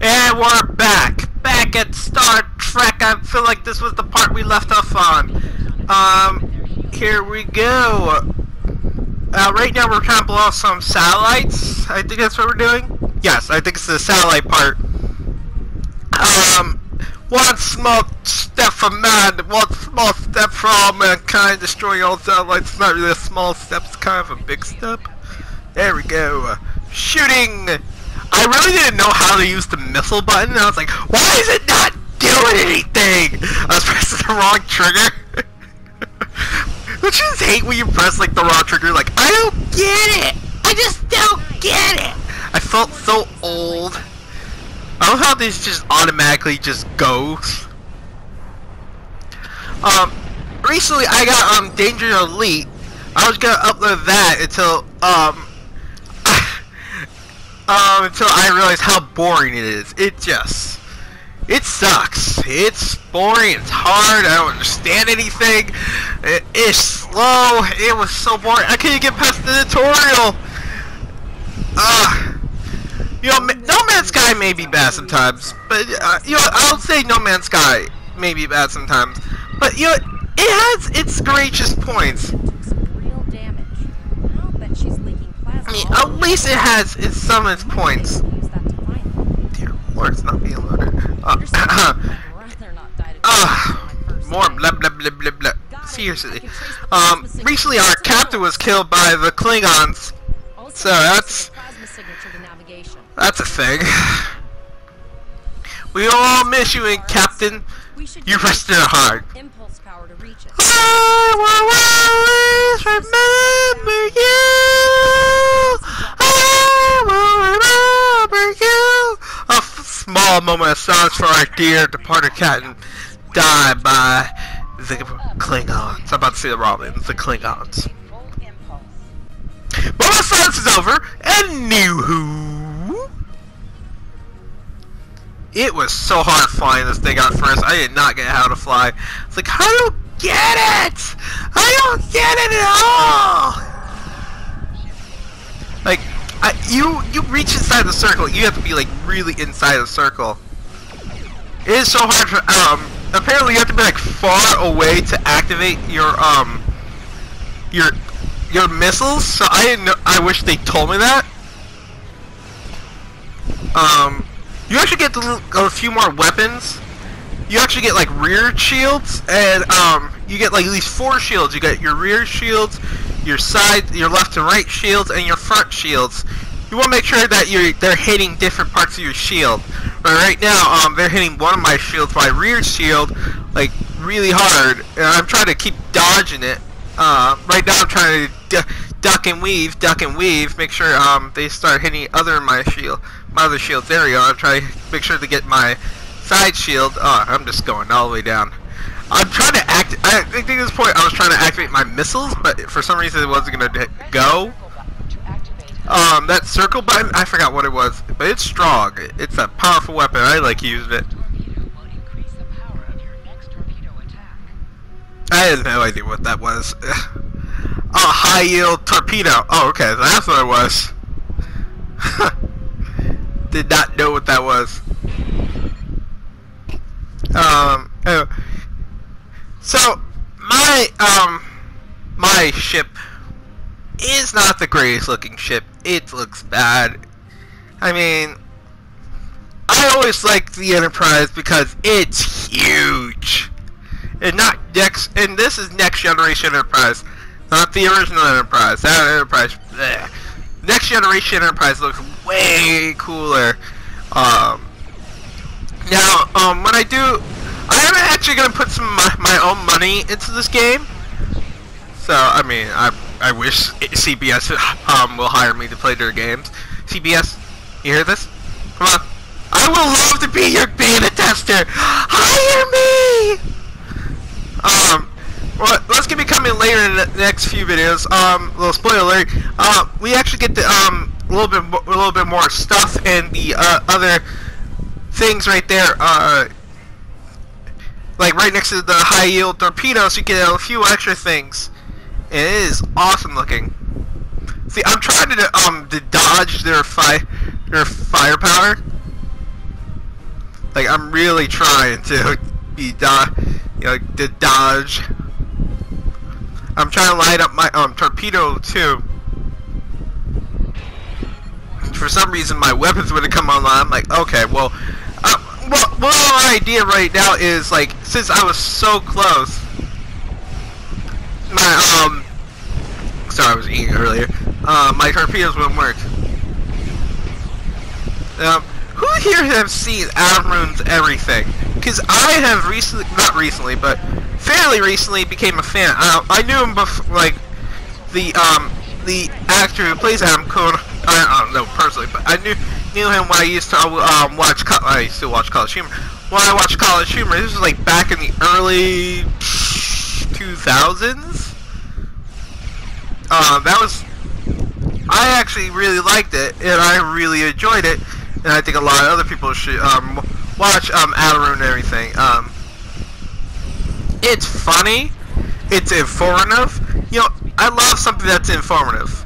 And we're back at Star Trek. I feel like this was the part we left off on. Here we go. Right now we're trying to blow off some satellites. I think that's what we're doing. Yes, I think it's the satellite part. One small step for man, one small step for all mankind. Destroying all satellites. It's not really a small step, it's kind of a big step. There we go. Shooting! I really didn't know how to use the missile button. I was like, why is it not doing anything? I was pressing the wrong trigger. Don't you just hate when you press like the wrong trigger? Like, I don't get it! I just don't get it! I felt so old. I love how this just automatically just goes. Recently I got Danger Elite. I was gonna upload that until until I realized how boring it is. It sucks. It's boring, it's hard, I don't understand anything. It's slow, it was so boring. I couldn't get past the tutorial. You know, No Man's Sky may be bad sometimes, but you know, I'll say No Man's Sky may be bad sometimes, but you know, it has its gracious points. I mean, at least it has some of its points. Dear Lord, it's not being loaded. More blah blah blah blah blah. Seriously. Recently our captain was killed by the Klingons. So that's a thing. We all miss you, and Captain. You rested hard. I will always remember you. I will remember you. A small moment of silence for our dear departed captain died by the Klingons. I'm about to say the Romans, the Klingons. But my silence is over, and new who? It was so hard flying this thing out first. I did not get how to fly. It's like, I don't get it! I don't get it at all! Like, you reach inside the circle, you have to be like really inside the circle. It is so hard for, apparently you have to be like far away to activate your missiles, so I didn't know, I wish they told me that. You actually get a few more weapons. You actually get like rear shields, and you get like at least 4 shields. You got your rear shields, your side, your left and right shields, and your front shields. You want to make sure that they're hitting different parts of your shield. But right now, they're hitting one of my shields, my rear shield, like really hard, and I'm trying to keep dodging it. Right now, I'm trying to duck and weave, make sure they start hitting my other shields. There we go. I'm trying to make sure to get my side shield. Oh, I'm just going all the way down. I'm trying to I think at this point I was trying to activate my missiles, but for some reason it wasn't gonna go. That circle button, I forgot what it was, but it's strong. It's a powerful weapon. I like using it. I had no idea what that was. Oh, high yield torpedo. Oh, okay, that's what it was. Did not know what that was. So my ship is not the greatest looking ship. It looks bad. I mean, I always like the Enterprise because it's huge. And this is next generation Enterprise, not the original Enterprise. That Enterprise, bleh. Next generation Enterprise looks way cooler. Now, when I do, I am actually gonna put some of my own money into this game. So, I mean, I wish CBS will hire me to play their games. CBS, you hear this? Come on. I would love to be your beta tester. Hire me. Well, that's gonna be coming later in the next few videos. Little spoiler alert. We actually get the a little bit more stuff and the other things right there. Like right next to the high yield torpedoes, you get a few extra things. And it is awesome looking. See, I'm trying to dodge their firepower. Like, I'm really trying to be to dodge. I'm trying to light up my torpedo too. For some reason, my weapons would have come online. I'm like, okay, well, our idea right now is, like, since I was so close, my sorry, I was eating earlier. My torpedoes wouldn't work. Who here have seen Adam Ruins Everything? Because I have recently, not recently, but fairly recently became a fan. I knew him before, like, the actor who plays Adam Cohn. I don't know personally, but I knew him when I used to watch. I used to watch College Humor. When I watched College Humor, this was like back in the early 2000s. That was. I actually really liked it, and I really enjoyed it, and I think a lot of other people should watch Adam Ruins Everything. It's funny, it's informative. You know, I love something that's informative.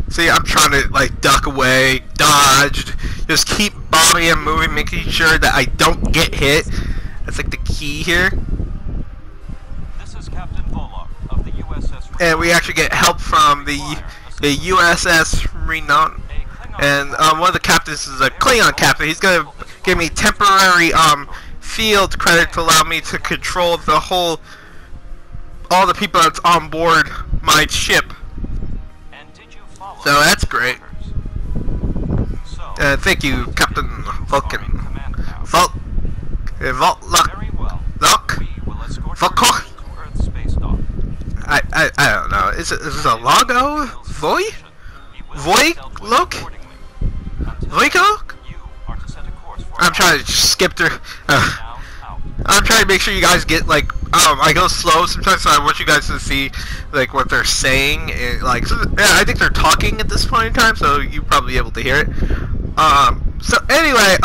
See, I'm trying to, like, duck away, dodge, just keep bobbing and moving, making sure that I don't get hit. That's, like, the key here. This is Captain Volok of the U.S.S. And we actually get help from the U.S.S. Renown. And one of the captains is a Klingon captain. He's going to give me temporary field credit to allow me to control all the people that's on board my ship. So that's great. Thank you, Captain Vulcan. I don't know. Is this a logo? Voiko? I'm trying to skip through. I'm trying to make sure you guys get, like, I go slow sometimes, so I want you guys to see, like, what they're saying, and, like, so, yeah, I think they're talking at this point in time, so you'll probably be able to hear it. So anyway,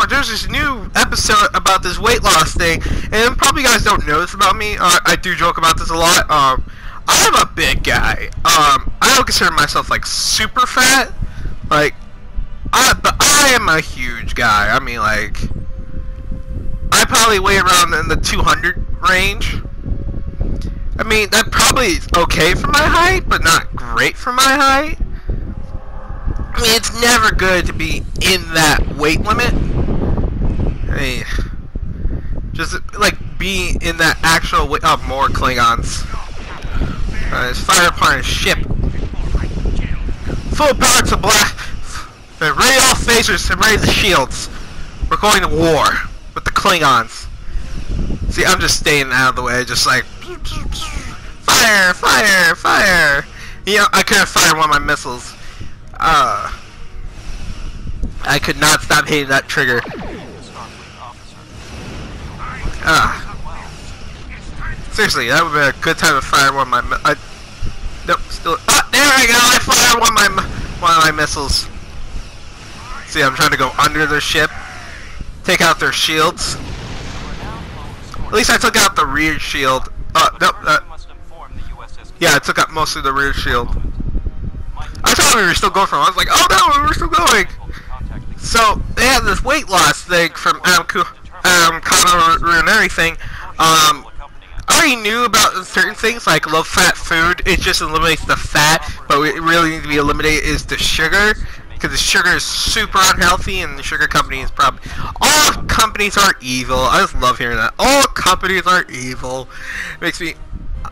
there's this new episode about this weight loss thing, and probably you guys don't know this about me. I do joke about this a lot. I'm a big guy. I don't consider myself, like, super fat, like, but I am a huge guy. I mean, like, I probably weigh around in the 200 range. I mean, that probably is okay for my height, but not great for my height. I mean, it's never good to be in that weight limit. I mean, just, like, be in that actual weight. Oh, more Klingons. Let's fire upon a ship. Full power to blast. Ready all phasers and raise the shields. We're going to war with the Klingons. See, I'm just staying out of the way, just like fire, fire, fire. You know, I couldn't fire one of my missiles. I could not stop hitting that trigger. Seriously, that would be a good time to fire one of my. Nope, still. There I go. I fired one of my missiles. See, I'm trying to go under their ship, take out their shields. At least I took out the rear shield. Nope. Yeah, I took out most of the rear shield. I thought we were still going for it. I was like, oh no, we were still going. So they have this weight loss thing from Adam and everything. I already knew about certain things like low fat food. It just eliminates the fat, but what really needs to be eliminated is the sugar. Because the sugar is super unhealthy, and the sugar company is probably... All companies are evil. I just love hearing that. All companies are evil. It makes me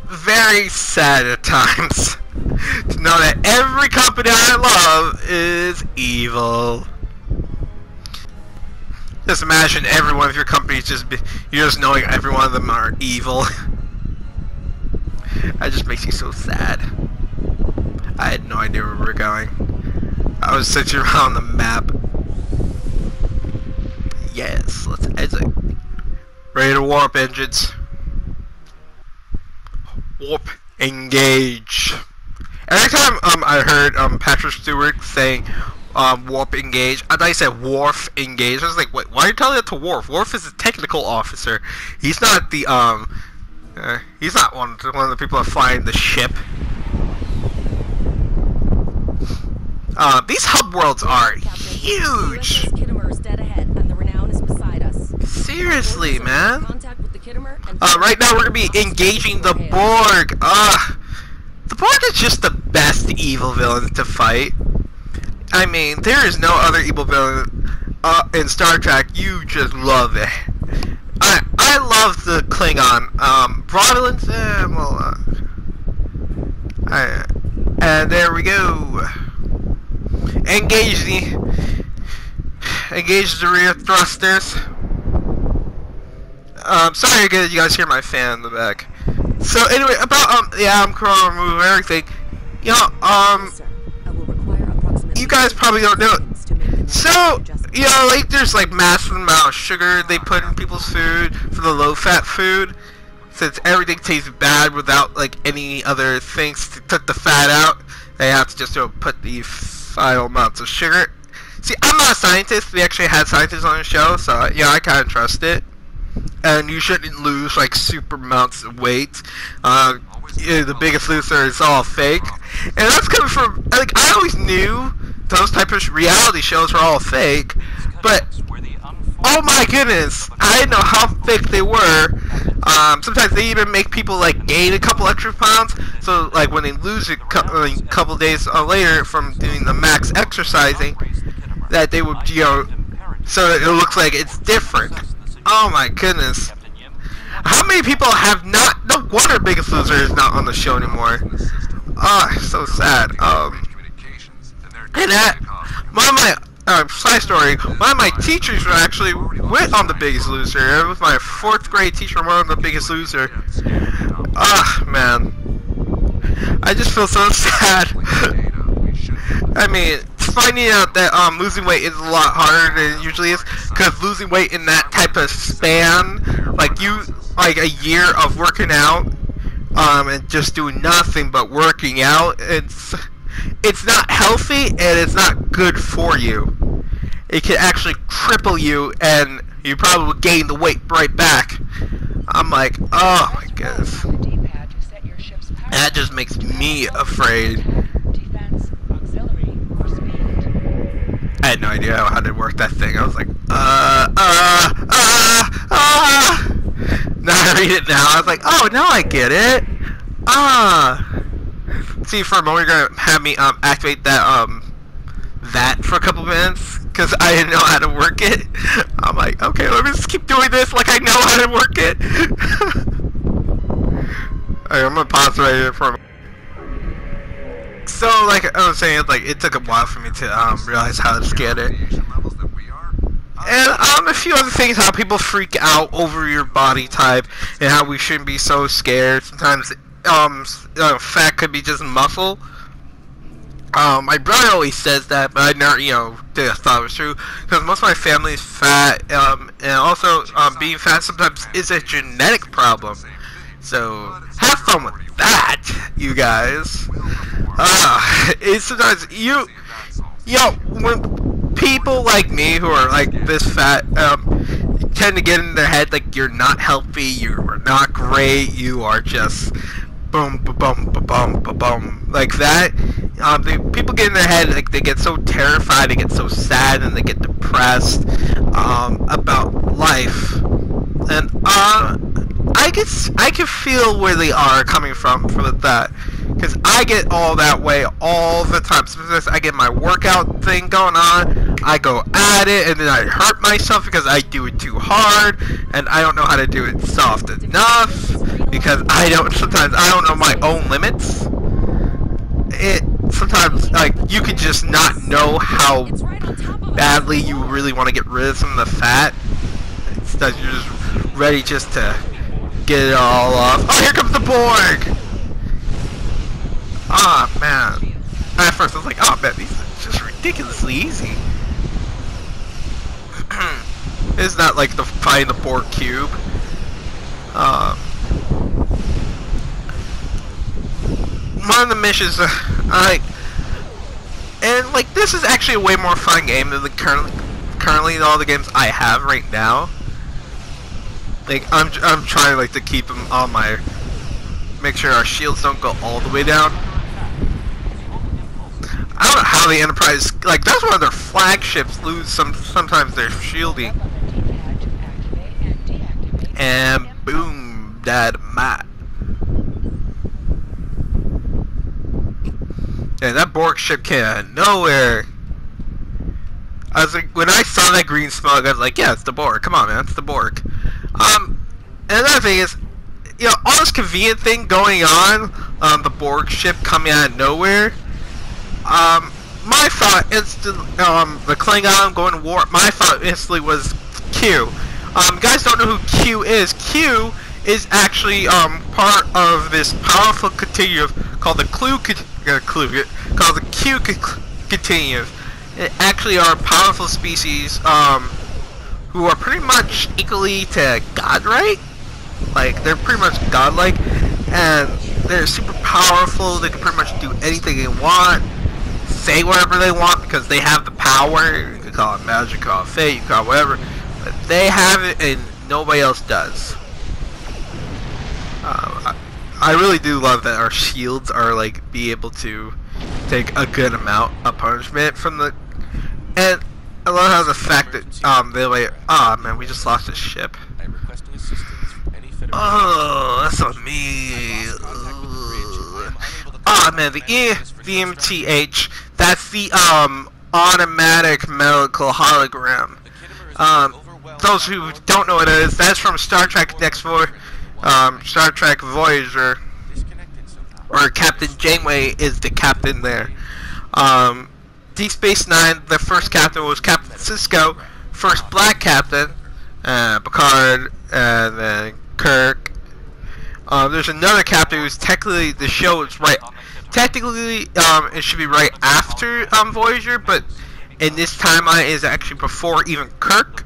very sad at times to know that every company I love is evil. Just imagine every one of your companies you're just knowing every one of them are evil. That just makes me so sad. I had no idea where we were going. I was searching around the map. Yes, let's exit. Ready to warp, engines. Warp, engage. Every time I heard Patrick Stewart saying warp, engage, I thought he said wharf, engage. I was like, wait, why are you telling it to Worf? Worf is a technical officer. He's not the he's not one of the people that flying the ship. These hub worlds are huge. seriously, man. Right now we're gonna be engaging the Borg. The Borg is just the best evil villain to fight. I mean, there is no other evil villain in Star Trek. You just love it. I love the Klingon. Broadlands, and there we go. Engage the rear thrusters. Sorry you guys hear my fan in the back. So anyway, about yeah, I'm gonna remove everything. You know, you guys probably don't know. So, you know, like there's like massive amount of sugar they put in people's food for the low-fat food, since everything tastes bad without like any other things to took the fat out. They have to just put the final amounts of sugar. See, I'm not a scientist. We actually had scientists on the show, so yeah, I kind of trust it. And you shouldn't lose like super amounts of weight. Yeah, the Biggest Loser is all fake, and that's coming from like I always knew those type of reality shows were all fake, but oh my goodness, I didn't know how fake they were. Sometimes they even make people like gain a couple extra pounds, so like when they lose a couple days later from doing the max exercising, that they would, you know, so it looks like it's different. Oh my goodness. How many people have not, no wonder Biggest Loser is not on the show anymore. So sad. And that, one of my, side story, one of my teachers actually went on the Biggest Loser. It was my 4th grade teacher went on the Biggest Loser. Man. I just feel so sad. I mean, finding out that losing weight is a lot harder than it usually is, because losing weight in that type of span, like a year of working out, and just doing nothing but working out, it's not healthy and it's not good for you. It can actually cripple you, and you probably gain the weight right back. I'm like, oh my goodness. That just makes me afraid. I had no idea how to work that thing. I was like, Now I read it now. I was like, oh, now I get it. See, for a moment, you're gonna have me activate that for a couple minutes, because I didn't know how to work it. I'm like, okay, let me just keep doing this like I know how to work it. Alright, I'm gonna pause right here for a moment. So, like I was saying, like it took a while for me to realize how to get it, and a few other things, how people freak out over your body type, and how we shouldn't be so scared. Sometimes, fat could be just muscle. My brother always says that, but I never, you know, thought it was true, because most of my family is fat, and also being fat sometimes is a genetic problem. So have fun with that, you guys. It's sometimes you know, when people like me who are like this fat tend to get in their head like you're not healthy, you are not great, you are just boom, ba bum, ba bum, ba bum, like that. People get in their head, like they get so terrified, they get so sad, and they get depressed about life. And I can feel where they are coming from for that, because I get all that way all the time. Sometimes I get my workout thing going on, I go at it, and then I hurt myself because I do it too hard, and I don't know how to do it soft enough, because sometimes I don't know my own limits. Sometimes, like, you can just not know how badly you really want to get rid of some of the fat. Instead, you're just ready just to get it all off. Oh, here comes the Borg! Ah, man. At first I was like, oh man, these are just ridiculously easy. It's not like finding the Borg cube. One of the missions, and like this is actually a way more fun game than currently all the games I have right now. Like I'm trying like to keep them on make sure our shields don't go all the way down. I don't know how the Enterprise, like that's one of their flagships, lose sometimes their shielding. and boom, dynamite. And that Borg ship came out of nowhere. I was like, when I saw that green smoke, I was like, yeah, it's the Borg. Come on, man, it's the Borg. And another thing is, you know, all this convenient thing going on, the Borg ship coming out of nowhere. My thought instantly, the Klingon going to war. My thought instantly was Q. You guys don't know who Q is. Q is actually part of this powerful continuum called the called the Q continuum. It actually are powerful species who are pretty much equally to God, right? Like, they're pretty much godlike, and they're super powerful. They can pretty much do anything they want, say whatever they want, because they have the power. You can call it magic, you can call it fate, you can call it whatever, but they have it and nobody else does. I really do love that our shields are like be able to take a good amount of punishment from the, and I love how the fact that they like, man, we just lost a ship. Oh, that's on me. Oh man, the EMTH, that's the automatic medical hologram. Those who don't know what it is, that's from Star Trek Star Trek Voyager, or Captain Janeway is the captain there. Deep Space Nine, the first captain was Captain Sisko, first black captain, Picard, and then Kirk. There's another captain who's technically, the show is right, technically it should be right after Voyager, but in this timeline is actually before even Kirk.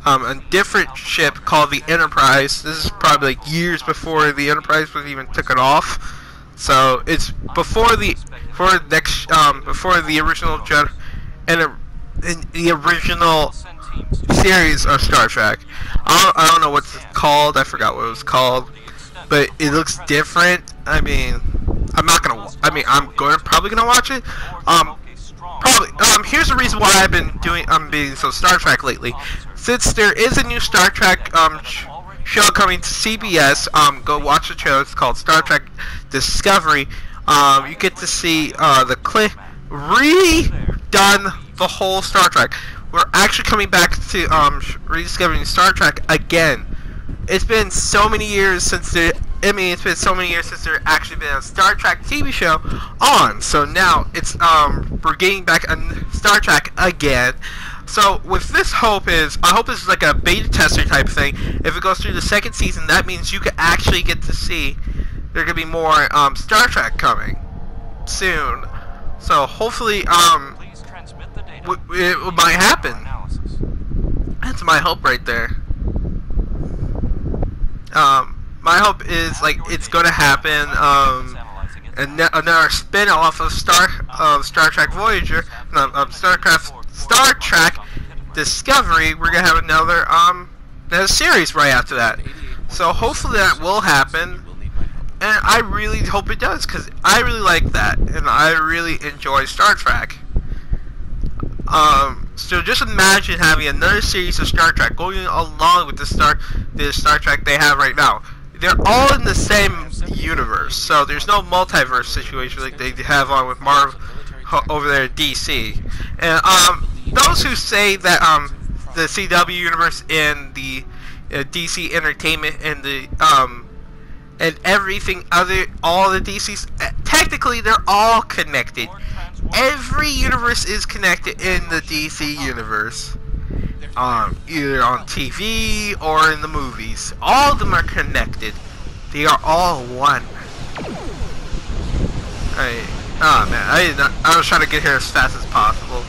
A different ship called the Enterprise. This is probably like years before the Enterprise was even taken off. So it's before the before the original the original series of Star Trek. I don't know what it's called. I forgot what it was called, but it looks different. I mean, I'm probably gonna watch it. Here's the reason why I'm being so Star Trek lately. Since there is a new Star Trek show coming to CBS, go watch the show. It's called Star Trek Discovery. You get to see redone the whole Star Trek. We're actually coming back to rediscovering Star Trek again. It's been so many years since there actually been a Star Trek TV show on. So now it's we're getting back on Star Trek again. So with this I hope this is like a beta tester type thing. If it goes through the second season, that means you could actually get to see there could be more Star Trek coming soon. So hopefully it might happen. That's my hope right there. My hope is like it's gonna happen. Another spin-off of Star Trek Voyager, Star Trek Discovery. We're gonna have another series right after that. So hopefully that will happen, and I really hope it does, because I really like that, and I really enjoy Star Trek. So just imagine having another series of Star Trek going along with the Star Trek they have right now. They're all in the same universe, so there's no multiverse situation like they have on with Marvel over there at DC. And those who say that the CW universe and the DC Entertainment and the and everything all the DCs, technically they're all connected. Every universe is connected in the DC universe, either on TV or in the movies. All of them are connected. They are all one. Oh man, I was trying to get here as fast as possible.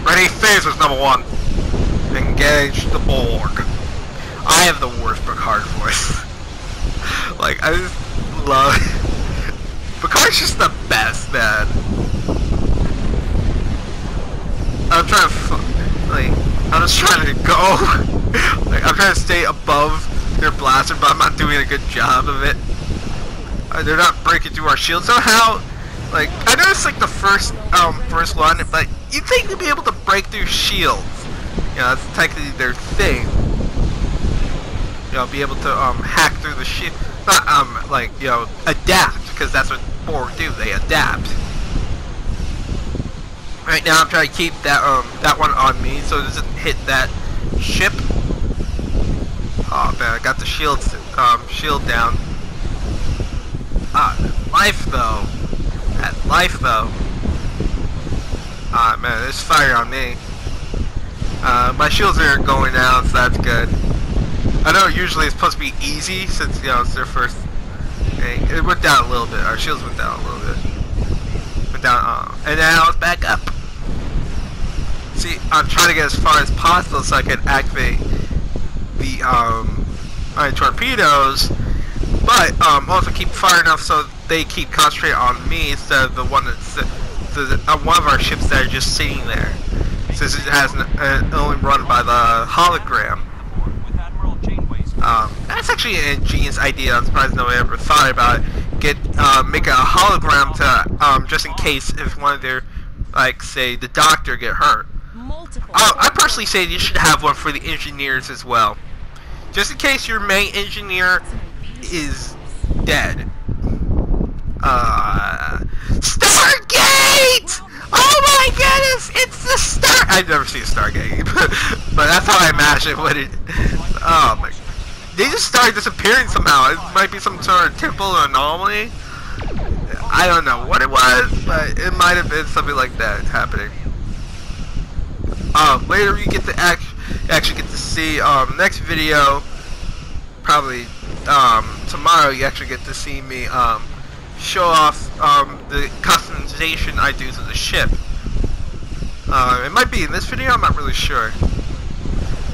Ready, phasers number 1. Engage the Borg. I have the worst Picard voice. Like, I just love Picard's just the best, man. I'm just trying to go. Like, I'm trying to stay above their blaster, but I'm not doing a good job of it. They're not breaking through our shield somehow. Like, I know it's like the first one, but you'd think they'd be able to break through shields. You know, that's technically their thing. You know, be able to hack through the ship, not like, you know, adapt, because that's what Borg do. They adapt. Right now, I'm trying to keep that one on me so it doesn't hit that ship. Oh man, I got the shield down. Life though. That life though. Ah man, there's fire on me. My shields aren't going down, so that's good. I know usually it's supposed to be easy since, you know, it's their first. Okay, it went down a little bit. Our shields went down a little bit. Went down, and now it's back up. See, I'm trying to get as far as possible so I can activate the my torpedoes, but also keep far enough so they keep concentrating on me instead of the one that's one of our ships that are just sitting there, since it has only run by the hologram. That's actually an ingenious idea. I'm surprised nobody ever thought about it. Make a hologram to just in case if one of their, like, say the doctor get hurt. I personally say you should have one for the engineers as well, just in case your main engineer is dead. Stargate! Oh my goodness, it's the Star. I've never seen a Stargate, but that's how I imagine what it. Oh my. They just started disappearing somehow. It might be some sort of temple anomaly. I don't know what it was, but it might have been something like that happening. Later you get to actually get to see next video, probably tomorrow. You actually get to see me show off the customization I do to the ship. It might be in this video. I'm not really sure.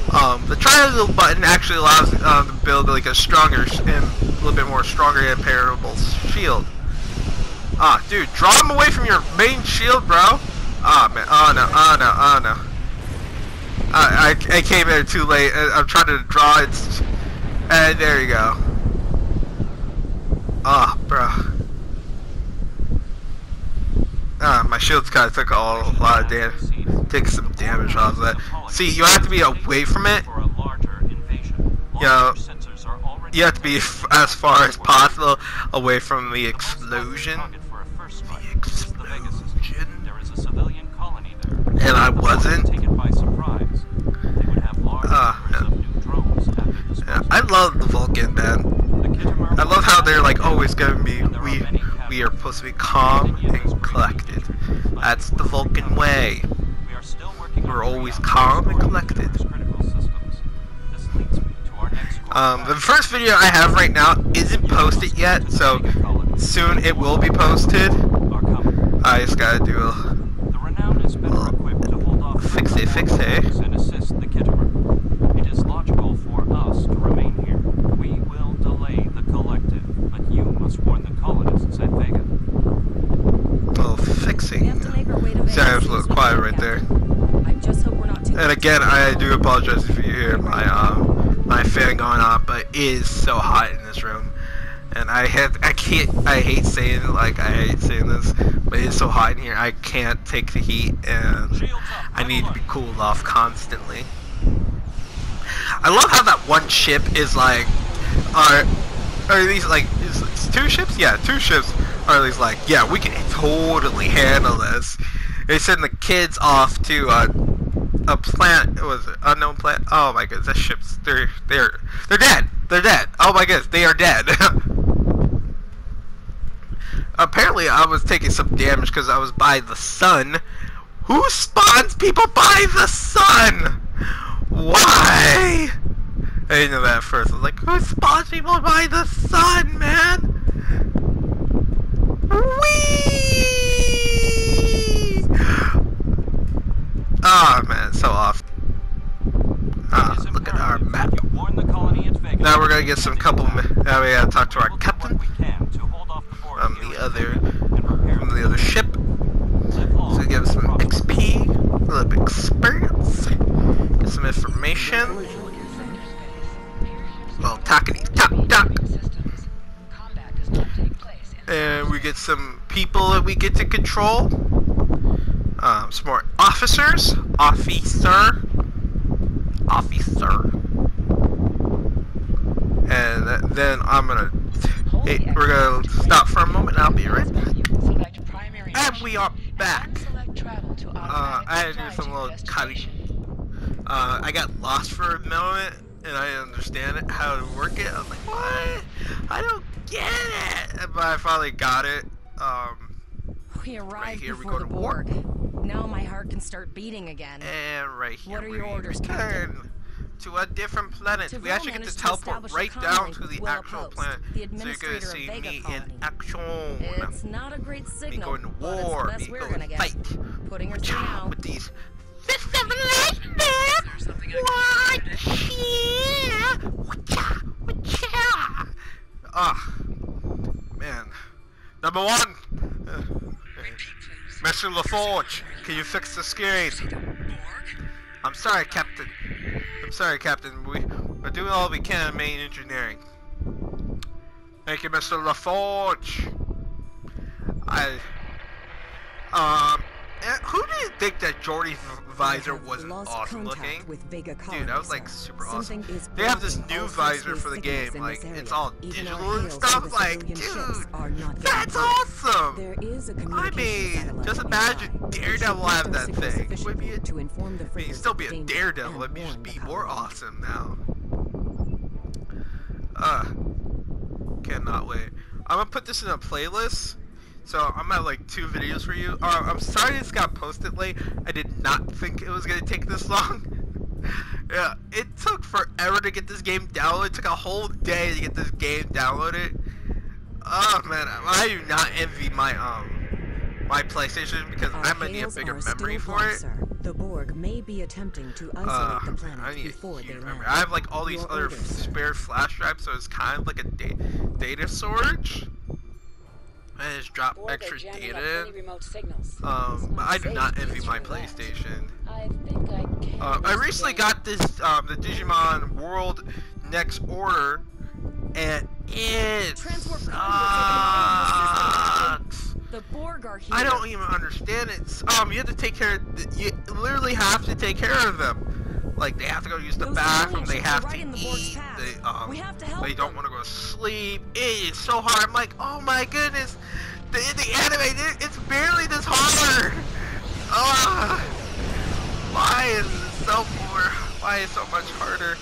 The triangle button actually allows to build like a stronger and a little bit more stronger and parable shield. Dude, draw him away from your main shield, bro. Man, oh no. I came there too late. I'm trying to draw it, and there you go. Bro. My shields kind of took a lot of damage. Take some damage off of that. See, you have to be away from it. You know, you have to be as far as possible away from the explosion. And I wasn't. Yeah, I love the Vulcan, man. I love how they're like always gonna be. We are supposed to be calm and collected. That's the Vulcan way. We're always calm and collected. The first video I have right now isn't posted yet, so soon it will be posted. I just gotta do a fix it. It is logical for us to remain here. We will delay the collective, but you must warn the colonists at Vega. Oh, fixing. Sorry, I was a little quiet right there. And again, I do apologize if you hear my fan going on, but it is so hot in this room. And I hate saying this, but it's so hot in here. I can't take the heat, and I need to be cooled off constantly. I love how that one ship is like, are these like, it's 2 ships? Yeah, 2 ships are at least like, yeah, we can totally handle this. They send the kids off to a planet. Was it unknown planet? Oh my goodness, that ship's they're dead. They're dead. Oh my goodness, they are dead. Apparently, I was taking some damage because I was by the sun. Who spawns people by the sun? Why? I didn't know that at first. I was like, who spawns people by the sun, man? Whee! Oh man, it's so off. Look at our map. Now we're gonna get some couple. Now we gotta talk to our captain from the other ship. So give us some XP, a little bit of experience, get some information. Well, talkity talk. And we get some people that we get to control. Some more officers. officer. And then I'm gonna. We're gonna stop for a moment. And I'll be right back. And we are back. I had to do some little cutting. I got lost for a moment, and I didn't understand it, how to work it. I was like, what? I don't get it. But I finally got it. We arrived right here, before we go the to war. Borg. Now my heart can start beating again. And right here, What are your we orders, return to a different planet. We actually get to teleport right down to the actual planet. So you're gonna see me in action. It's not a great signal, me going to war, but it's the best we're gonna get. fight. Putting her through now. With these fists of lightning. What? Ah, man. Number one. Mr. LaForge, can you fix the screen? I'm sorry, Captain. I'm sorry, Captain. We're doing all we can in main engineering. Thank you, Mr. LaForge. Who didn't think that Jordy's visor was awesome looking? Dude, that was like super awesome. They have this new visor for the game, like it's all digital and stuff. Like, dude, that's awesome. I mean, just imagine Daredevil have that thing. It would be he'd still be a Daredevil. It'd just be more awesome now. Cannot wait. I'm gonna put this in a playlist. So I'm at like 2 videos for you. I'm sorry this got posted late. I did not think it was gonna take this long. Yeah, it took forever to get this game downloaded. It took a whole day to get this game downloaded. Oh man, I do not envy my my PlayStation because I might need a bigger memory for it. The Borg may be attempting to isolate the planet before they land. I have like all these other spare flash drives, so it's kind of like a data storage. I just drop extra data in. But I do not envy my PlayStation. I recently got this the Digimon World Next Order, and it sucks. The Borg are here. I don't even understand it. You have to take care. You literally have to take care of them. Like they have to go use the bathroom. They have to eat. They don't want to go to sleep. It is so hard. I'm like, oh my goodness. The anime, it's barely this hard. Why is it so more? Why is it so much harder?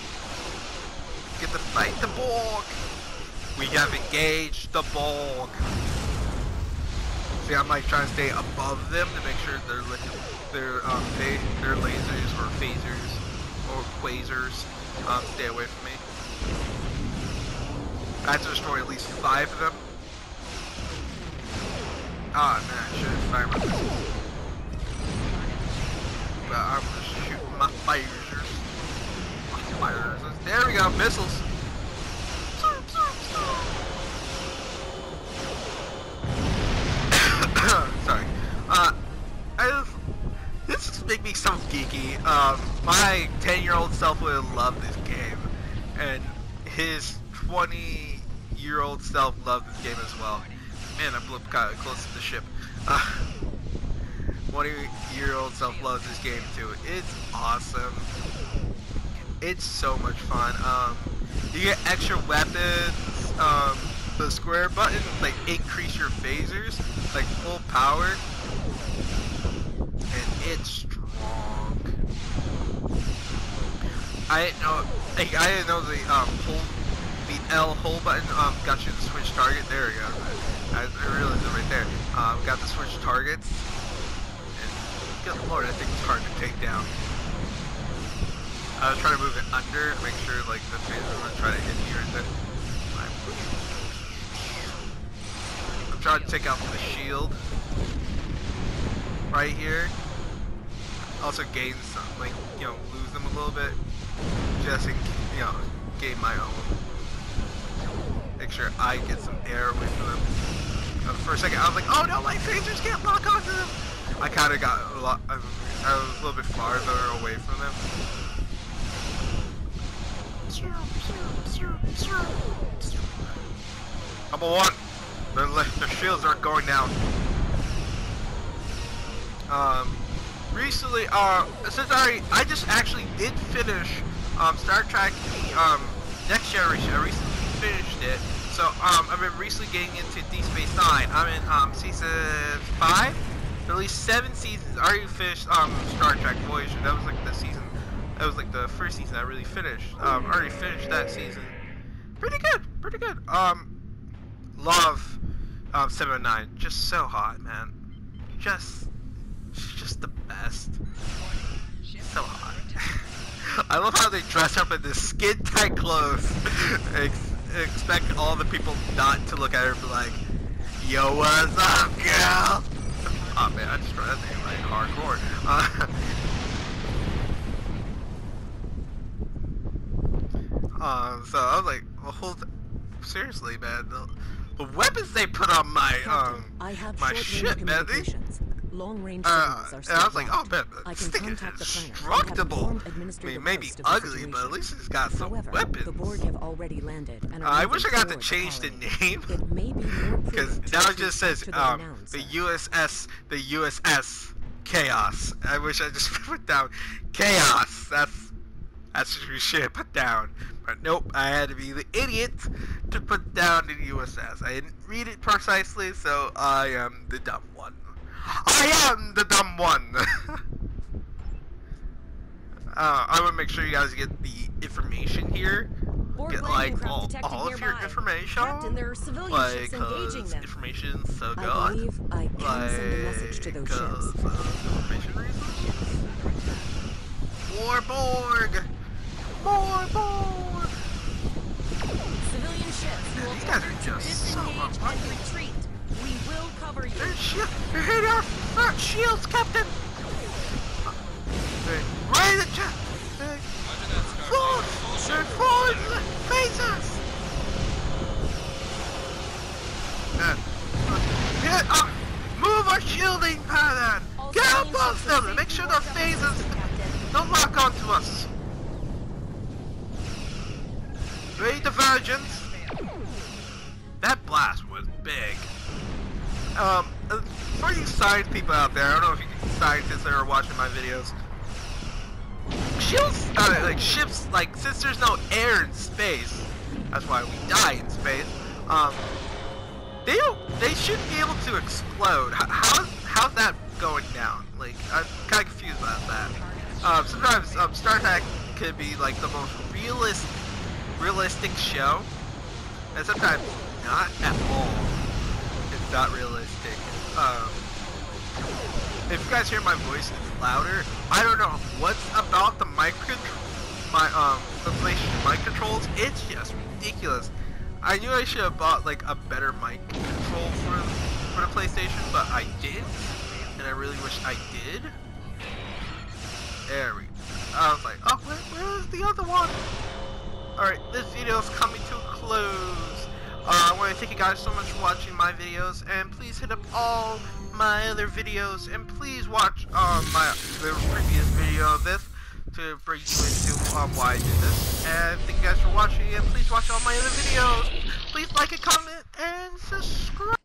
Get to fight the Borg. We have engaged the Borg. See, I'm like trying to stay above them to make sure their lasers or phasers or quasars stay away from me. I have to destroy at least 5 of them. Ah, man, I should have fired my missiles. But I'm just shooting my phasers. My phasers. There we go, missiles. Sorry. This just makes me so geeky. My 10-year-old self would have loved this game, and his 20-year-old self loved this game as well. Man, I blew up kind of close to the ship. 20-year-old self loves this game too. It's awesome. It's so much fun. You get extra weapons. The square button like increase your phasers like full power, and it's strong. I didn't know the L hold button got you to switch target. There we go. I realized it right there. Got to switch targets. And good lord, I think it's hard to take down. I was trying to move it under to make sure like the phaser would try to hit me right there. I'm trying to take out the shield right here. Also gain some, like, you know, lose them a little bit. Just in, you know, gain my own. Make sure I get some air away from them. For a second, I was like, oh no, my phasers can't lock onto them. I kind of got a lot. I was a little bit farther away from them. Number 1, their shields aren't going down. Recently, since I just actually did finish Star Trek, Next Generation. I recently finished it, so I've been recently getting into Deep Space Nine. I'm in season 5. At least 7 seasons. I already finished Star Trek Voyager. That was like the season. That was like the first season I really finished. I already finished that season. Pretty good. Pretty good. Love 709. Just so hot, man. She's just the best. So hot. I love how they dress up in this skin-tight clothes. Expect all the people not to look at her and be like, "Yo, what's up, girl?" Oh man, I just read that thing like hardcore. So I was like, well, seriously, man, the weapons they put on my my ship, man, long-range and I was like, oh man, this thing is indestructible. I mean, maybe ugly, but at least it's got some weapons. The Borg have already landed and I wish I got to change the name, because now it just says the U.S.S. the U.S.S. KHAOS. I wish I just put down KHAOS. That's what you should have put down. But nope, I had to be the idiot to put down the U.S.S. I didn't read it precisely, so I am the dumb one. I am the dumb one! I want to make sure you guys get the information here. Get like all of your information. Captain, there are civilian ships engaging them. Information's so good. I believe I can send a message to those ships. Information reasons. More Borg! More Borg! Civilian ships will These guys are just so disengage much. and retreat. We will cover you. They're hitting our front shields, Captain! Right in the chest! Forward! Face us! Move our shielding pattern! Get up both of them! Make sure their phases don't lock onto us! Ready, divergence! That blast was big. For you science people out there, I don't know if you scientists that are watching my videos. Shields, like ships, like since there's no air in space, that's why we die in space. They shouldn't be able to explode. How's that going down? Like, I'm kind of confused about that. Sometimes Star Trek could be like the most realistic show, and sometimes not at all. It's not realistic. If you guys hear my voice, it's louder. I don't know what's about the PlayStation mic controls. It's just ridiculous. I knew I should have bought like a better mic control for the PlayStation, but I didn't, and I really wish I did. There we go. I was like, oh, where's the other one? Alright, this video is coming to a close. I want to thank you guys so much for watching my videos, and please hit up all my other videos, and please watch the previous video of this to bring you into why I did this. And thank you guys for watching, and please watch all my other videos. Please like and comment and subscribe.